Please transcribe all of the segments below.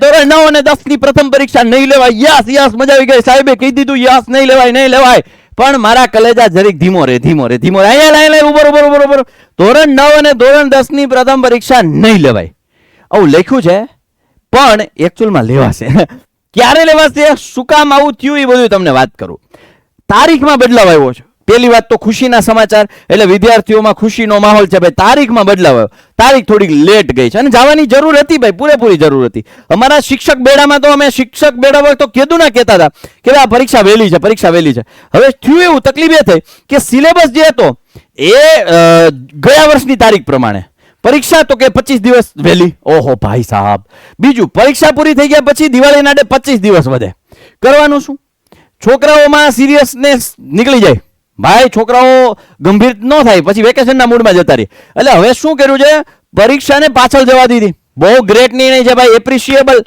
ધોરણ 9 અને 10 ની પ્રથમ પરીક્ષા નહીં લેવાય. યસ યસ, મજા આવી ગઈ. સાહેબે કહી દીધું યસ, નહીં લેવાય નહીં લેવાય. પણ મારા કલેજા જરીક ધીમો રે. અહીંયા ઉભો. ધોરણ 9 અને ધોરણ 10 ની પ્રથમ પરીક્ષા નહીં લેવાય આવું લખ્યું છે, પણ એકચ્યુઅલમાં લેવાશે. ક્યારે લેવાશે, શું કામ આવું થયું એ બધું તમને વાત કરું. તારીખમાં બદલાવ આવ્યો છે. પહેલી વાત તો ખુશીના સમાચાર, એટલે વિદ્યાર્થીઓમાં ખુશીનો માહોલ છે ભાઈ. તારીખમાં બદલાવ આવ્યો, તારીખ થોડીક લેટ ગઈ છે અને જવાની જરૂર હતી ભાઈ, પૂરેપૂરી જરૂર હતી. અમારા શિક્ષક બેડામાં તો અમે શિક્ષક બેડા પર તો કીધું ના કહેતા હતા કે આ પરીક્ષા વહેલી છે. હવે થયું એવું, તકલીફ એ થઈ કે સિલેબસ જે હતો એ ગયા વર્ષની તારીખ પ્રમાણે પરીક્ષા તો કે 25 દિવસ વહેલી. ઓહો ભાઈ સાહેબ. બીજું, પરીક્ષા પૂરી થઈ ગયા પછી દિવાળીના ડે 25 દિવસ વધે. કરવાનું શું? છોકરાઓમાં સિરિયસનેસ નીકળી જાય ભાઈ, છોકરાઓ ગંભીર ન થાય, પછી વેકેશનના મૂડમાં જતા રહે. એટલે હવે શું કર્યું છે, પરીક્ષાને પાછળ જવા દીધી. બહુ ગ્રેટ નિર્ણય છે ભાઈ, એપ્રિશિએબલ.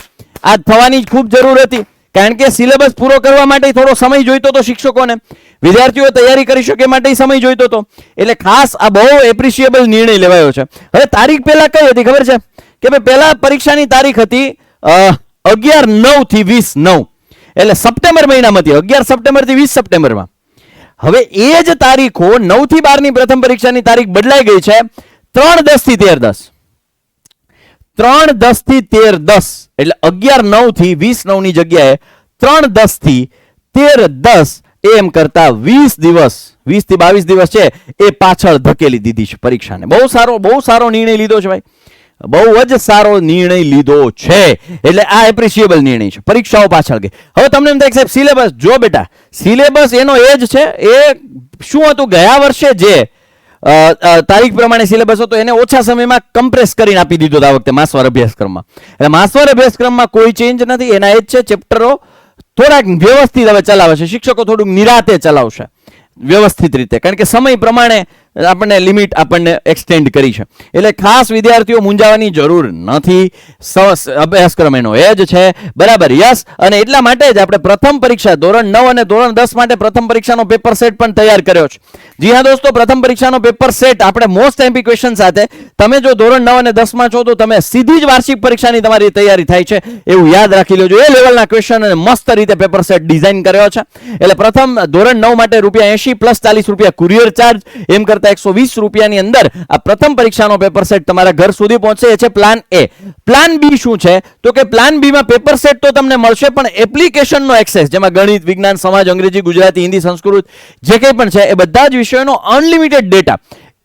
આ થવાની જ ખૂબ જરૂર હતી, કારણ કે સિલેબસ પૂરો કરવા માટે થોડો સમય જોઈતો હતો શિક્ષકોને, વિદ્યાર્થીઓ તૈયારી કરી શકે માટે સમય જોઈતો હતો. એટલે ખાસ આ બહુ એપ્રિશિએબલ નિર્ણય લેવાયો છે. હવે તારીખ પહેલા કઈ હતી ખબર છે કે ભાઈ, પહેલા પરીક્ષાની તારીખ હતી 11/9 થી 20/9, એટલે સપ્ટેમ્બર મહિનામાં હતી, 11 સપ્ટેમ્બર થી 20 સપ્ટેમ્બરમાં. હવે એ જ તારીખો 9 થી 12 ની પ્રથમ પરીક્ષાની તારીખ બદલાઈ ગઈ છે 3/10 થી 13/10. 3/10 થી 13/10 એટલે 11/9 થી 20/9 ની જગ્યાએ 3/10 થી 13/10 એમ કરતા 20 દિવસ 20 થી 22 દિવસ છે એ પાછળ ધકેલી દીધી છે પરીક્ષાને. બહુ સારો નિર્ણય લીધો છે ભાઈ, બહુ જ સારો નિર્ણય લીધો છે. એટલે આ એપ્રિશિએબલ નિર્ણય છે. પરીક્ષાઓ પાછળ ગઈ. હવે તમને એમ થાય સાહેબ સિલેબસ જો બેટા, સિલેબસ એનો એ જ છે. એ શું હતું, ગયા વર્ષે જે તારીખ પ્રમાણે સિલેબસ હતો એને ઓછા સમયમાં કમ્પ્રેસ કરીને આપી દીધો આ વખતે માસવાર અભ્યાસક્રમમાં. એટલે માસવાર અભ્યાસક્રમમાં કોઈ ચેન્જ નથી, એના એ જ છે. ચેપ્ટરો થોડાક વ્યવસ્થિત હવે ચલાવે છે, શિક્ષકો થોડુંક નિરાતે ચલાવશે વ્યવસ્થિત રીતે, કારણ કે સમય પ્રમાણે આપણને લિમિટ આપણને એક્સટેન્ડ કરી છે. એટલે ખાસ વિદ્યાર્થીઓ મૂંઝાવાની જરૂર નથી, અભ્યાસક્રમ એનો એ જ છે. બરાબર, યસ. અને એટલા માટે જ આપણે પ્રથમ પરીક્ષા ધોરણ 9 અને ધોરણ 10 માટે પ્રથમ પરીક્ષાનો પેપર સેટ પણ તૈયાર કર્યો છે. જી હા દોસ્તો, પ્રથમ પરીક્ષાનો પેપર સેટ આપણે મોસ્ટ એમપી ક્વેશ્ચન સાથે. તમે જો ધોરણ 9 અને 10 માં છો તો તમે સીધી જ વાર્ષિક પરીક્ષાની તમારી તૈયારી થાય છે એવું યાદ રાખી લેજો. એ લેવલના ક્વેશ્ચન અને મસ્ત રીતે પેપર સેટ ડિઝાઇન કર્યો છે. એટલે પ્રથમ ધોરણ 9 માટે ₹80 પ્લસ ₹40 કુરિયર ચાર્જ, એમ કરતા ₹120 ની અંદર આ પ્રથમ પરીક્ષાનો પેપર સેટ તમારા ઘર સુધી પહોંચે. એ છે પ્લાન એ. પ્લાન બી શું છે તો કે પ્લાન બી માં પેપર સેટ તો તમને મળશે, પણ એપ્લિકેશનનો એક્સેસ, જેમાં ગણિત, વિજ્ઞાન, સમાજ, અંગ્રેજી, ગુજરાતી, હિન્દી, સંસ્કૃત જે કંઈ પણ છે એ બધા જ વિષયોનો અનલિમિટેડ ડેટા.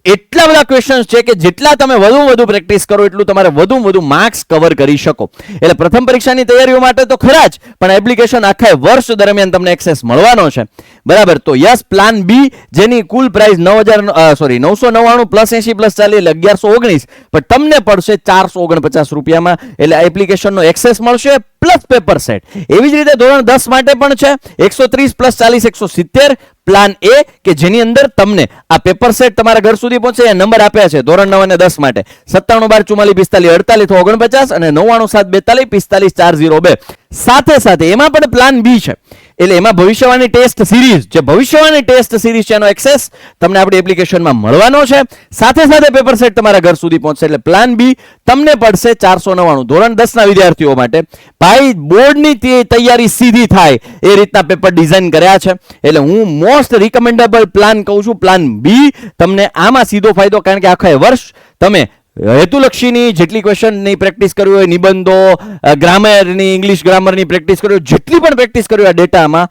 એટલા બધા ક્વેશ્ચન્સ છે કે જેટલા તમે વધુ પ્રેક્ટિસ કરો એટલું તમારે વધુ માર્ક્સ કવર કરી શકો. એટલે પ્રથમ પરીક્ષાની તૈયારીઓ માટે તો ખરા જ, પણ એપ્લિકેશન આખા વર્ષ દરમિયાન તમને એક્સેસ મળવાનો છે. બરાબર, તો યસ, પ્લાન બી જેની કુલ પ્રાઇસ 999 પ્લસ 80 પ્લસ 40 એટલે 1119, પણ તમને પડશે ₹449 માં. એટલે એપ્લિકેશનનો એક્સેસ મળશે પ્લસ પેપર સેટ. એવી જ રીતે ધોરણ 10 માટે પણ છે 130 પ્લસ 40 170 પ્લાન એ, કે જેની અંદર તમને આ પેપર સેટ તમારા ઘર સુધી પહોંચે. એ નંબર આપ્યા છે ધોરણ 9 અને 10 માટે 9712444548 અને 997242 સાથે એમાં પણ પ્લાન બી છે. એટલે એમાં ભવિષ્યવાણી ટેસ્ટ સિરીઝ, જે ભવિષ્યવાણી ટેસ્ટ સિરીઝ છે એનો એક્સેસ તમને આપણી એપ્લિકેશનમાં મળવાનો છે. સાથે પેપર સેટ તમારા ઘર સુધી પહોંચશે. એટલે પ્લાન બી તમને પડશે 499. ધોરણ 10 ના વિદ્યાર્થીઓ માટે ભાઈ બોર્ડની તૈયારી સીધી થાય એ રીતના પેપર ડિઝાઇન કર્યા છે. એટલે હું મોસ્ટ રિકમેન્ડેબલ પ્લાન કહું છું, પ્લાન બી. તમને આમાં સીધો ફાયદો, કારણ કે આખા વર્ષ તમે હેતુલક્ષીની જેટલી ક્વેશ્ચનની પ્રેક્ટિસ કરવી હોય, નિબંધો, ગ્રામરની, ઇંગ્લિશ ગ્રામરની પ્રેક્ટિસ કરવી હોય, જેટલી પણ પ્રેક્ટિસ કરવી હોય આ ડેટામાં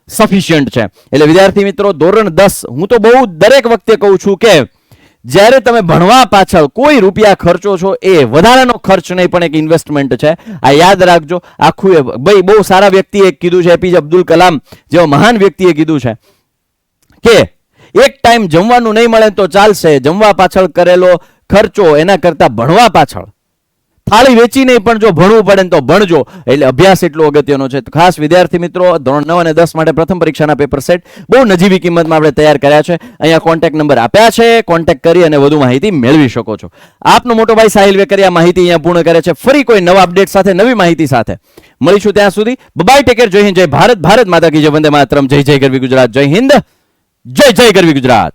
સફિશિયન્ટ છે. એટલે વિદ્યાર્થી મિત્રો ધોરણ 10, હું તો બહુ દરેક વખતે કહું છું કે જ્યારે તમે ભણવા પાછળ કોઈ રૂપિયા ખર્ચો છો એ વધારાનો ખર્ચ નહીં, પણ એક ઇન્વેસ્ટમેન્ટ છે. આ યાદ રાખજો. આખું ભાઈ બહુ સારા વ્યક્તિએ કીધું છે, એપીજે અબ્દુલ કલામ જેવા મહાન વ્યક્તિએ કીધું છે કે એક ટાઈમ જમવાનું નહીં મળે તો ચાલશે, જમવા પાછળ કરેલો ખર્ચો એના કરતા ભણવા પાછળ થાળી વેચી નહીં, પણ જો ભણવું પડે તો ભણજો. એટલે અભ્યાસ એટલો અગત્યનો છે. ખાસ વિદ્યાર્થી મિત્રો ધોરણ 9 અને 10 માટે પ્રથમ પરીક્ષાના પેપર સેટ બહુ નજીવી કિંમતમાં આપણે તૈયાર કર્યા છે. અહીંયા કોન્ટેક્ટ નંબર આપ્યા છે, કોન્ટેક્ટ કરી અને વધુ માહિતી મેળવી શકો છો. આપનો મોટો ભાઈ સાહિલ વેકરિયા માહિતી અહીંયા પૂર્ણ કરે છે. ફરી કોઈ નવા અપડેટ સાથે, નવી માહિતી સાથે મળીશું. ત્યાં સુધી બાય, ટેક કેર. જય હિન્દ, જય ભારત, ભારત માતા કી જય, વંદે માતરમ, જય જય ગરવી ગુજરાત, જય હિન્દ, જય જય ગરવી ગુજરાત.